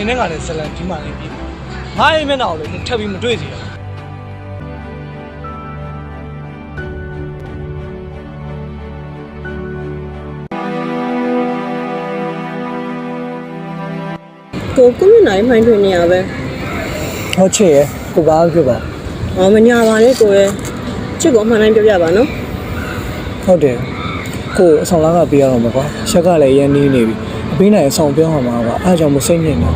你那个的是来地嘛那边，俺也没闹了，你特别没对的。ကိုမနိုင်မှန်ထွင်နေရပဲ ဟုတ်ချေကိုဘာဖြစ်ပါ မညာပါနဲ့ကိုရဲ့ချစ်ကိုမှန်တိုင်းပြောပြပါနော် ဟုတ်တယ်ကိုအဆောင်လားကပေးရတော့မှာကွာရှက်ကလည်းရန်နေနေပြီအပေးနိုင်အဆောင်ပြောင်းမှာကွာအားကြောင့်မစိတ်ညစ်နေ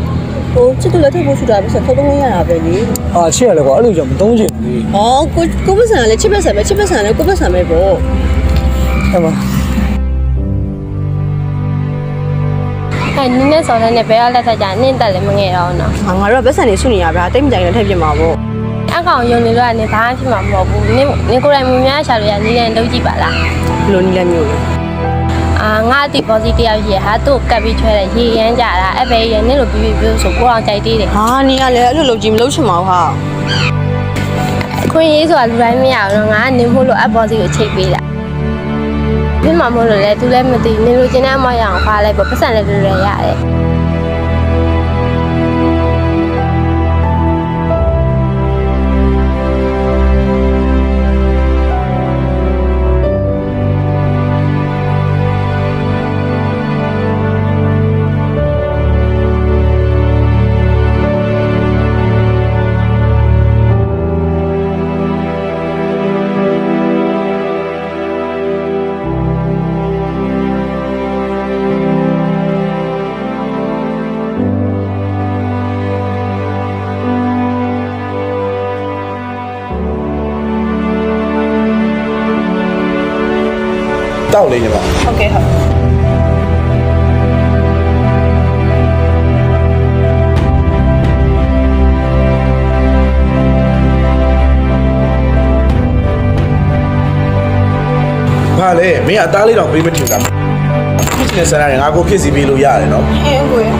ကိုချစ်တူလက်ထပ်ဖို့ရှူတာပဲဆက်သုံးရတာပဲလေ အာချစ်ရလေကွာအဲ့လိုကြောင့်မသုံးချင်ဘူး ဟောကိုပတ်စံလည်းချစ်ပတ်စံပဲချစ်ပတ်စံလည်းကိုပတ်စံပဲပေါ့ အဲ့မှာ နင်းနဲ့စော်တဲ့နဲ့ဘယ်ကလက်ထက်ကြနင်းတက်လည်းမငယ်တော့နော် ငါတို့ကပတ်စံနေစုနေရဗျာတိတ်မကြိုင်လည်းထည့်ပြမှာပေါ့ အကောင်ယုံနေလို့ကနေဘာမှဖြစ်မှာမဟုတ်ဘူးနင်းကိုယ်တိုင်မများရှာလို့ရနင်းနဲ့လုံးကြည့်ပါလား ဘလို့နီးလည်းမျိုးလေ ငါအတိပေါ်စီတယောက်ရေဟာသူ့ကပ်ပြီးချွဲတဲ့ရေရမ်းကြတာအဲ့ပဲရနင်းလိုပြီးပြီးဆိုကိုအောင်ကြိုက်သေးတယ် ဟာနီးကလည်းအဲ့လိုလုပ်ကြည့်မလုပ်ချင်ပါဘူးဟာ ခွင့်ရေးဆိုတာလူတိုင်းမရဘူးနော်ငါနင်းမို့လို့အပေါ်စီကိုချိတ်ပေးတာမင်းမမို့လို့လေသူလည်းမသိနင်းလိုချင်တဲ့အမရအောင်ဖားလိုက်ပေါ့ပတ်စံလည်းလွယ်လွယ်ရတယ် တောက်လေးညီမ ဟုတ်ကဲ့ဟုတ် ဘာလဲမင်းအသားလေးတော့ပေးမထင်တာဖြစ်နေစမ်းရတယ်ငါကိုဖြစ်စီပေးလို့ရတယ်နော် ဟဲ့ကိုရဲ့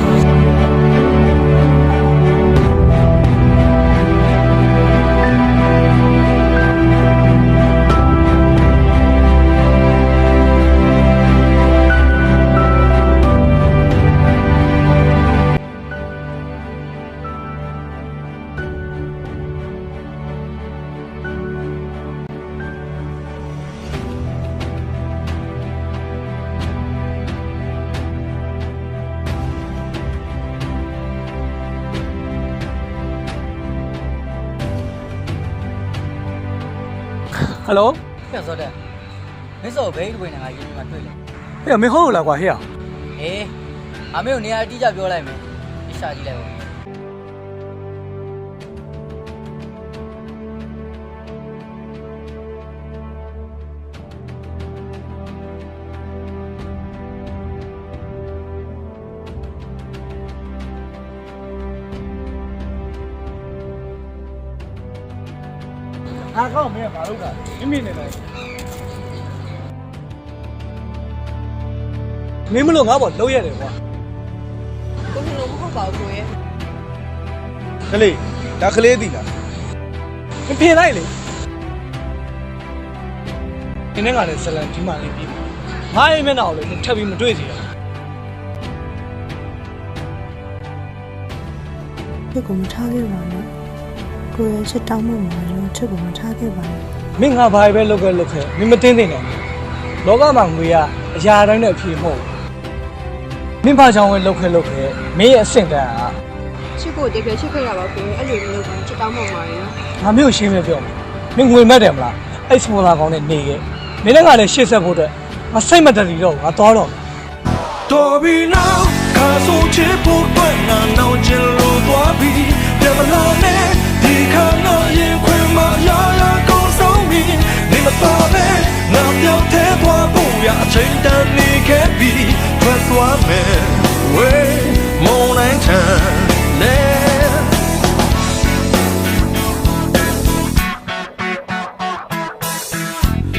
ဟယ်လို ပြောစောတဲ့မင်းစောဘယ်ဝင်နေငါယူမှာတွေ့လေ ဟဲ့မင်းဟုတ်လားကွာဟဲ့ အေးအမေကိုနေရာအတိအကျပြောလိုက်မယ်ဒီရှာကြည့်လိုက်ပါ ငါကောက်မင်းဘာလုပ်တာမိမိနေတယ်မင်းမလို့ငါပေါ့လုံးရတယ်ကွာ ကိုလိုမဟုတ်ပါဘူးကိုရဲ့ ကလေးဒါကလေးတည်လား မပြေလိုက်လေဒီနေ့ကလည်းဇလန်ဒီမှာနေပြီငါအိမ်မနောက်လေထပ်ပြီးမတွေ့စီရ ချစ်ကိုမထားခဲ့ပါနဲ့ကိုရဲ့ချစ်တောင်းမှုမှာရောချစ်ကိုမထားခဲ့ပါနဲ့ မင်းငါဘာပဲလုပ်ခဲ့မင်းမတင်းတင်တော့လောကမှာငွေကအရာတိုင်းနဲ့အဖြေမဟုတ်မင်းဘာကြောင့်လဲလုပ်ခဲ့မင်းရဲ့အဆင့်တန်းက ချစ်ကိုတကယ်ချစ်ခဲ့ရပါကိုရဲ့အဲ့လိုမျိုးလုပ်ချစ်တောင်းမှမှာရယ်နော် ငါမျိုးရှင်းပြပြောမင်းငွေမဲ့တယ်မလားအဲ့စမောလာကောင်နဲ့နေခဲ့မင်းလည်းကလည်းရှေ့ဆက်ဖို့အတွက်ငါစိတ်မတည်တော့ငါသွားတော့ တော်ပြီနော်ခါဆိုချစ်ဖို့တွေ့နာနောက်ချင်လို့သွားပြီပြမလာနဲ့ဒီခါတော့ရင်ခွင်မှာရာရာကုန်ဆုံးပြီနေမတော်ပဲငါပြောင်းသေးသွားဖို့ရအချိန်တန်နေခဲ့ပြီထွက်သွားမယ်ဝေးမုန်တိုင်းထန်လေ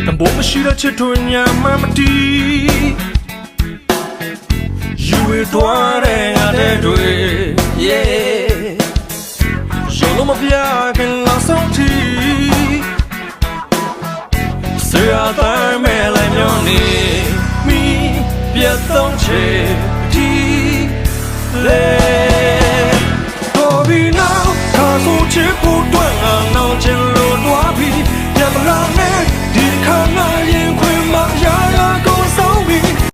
တံပိုးမရှိတဲ့ချစ်ထွင်ညာမှမတီးYou will do it, yeah. Solo ma piace la senti. Se a darme la mione, mi piace ti le. ဖို့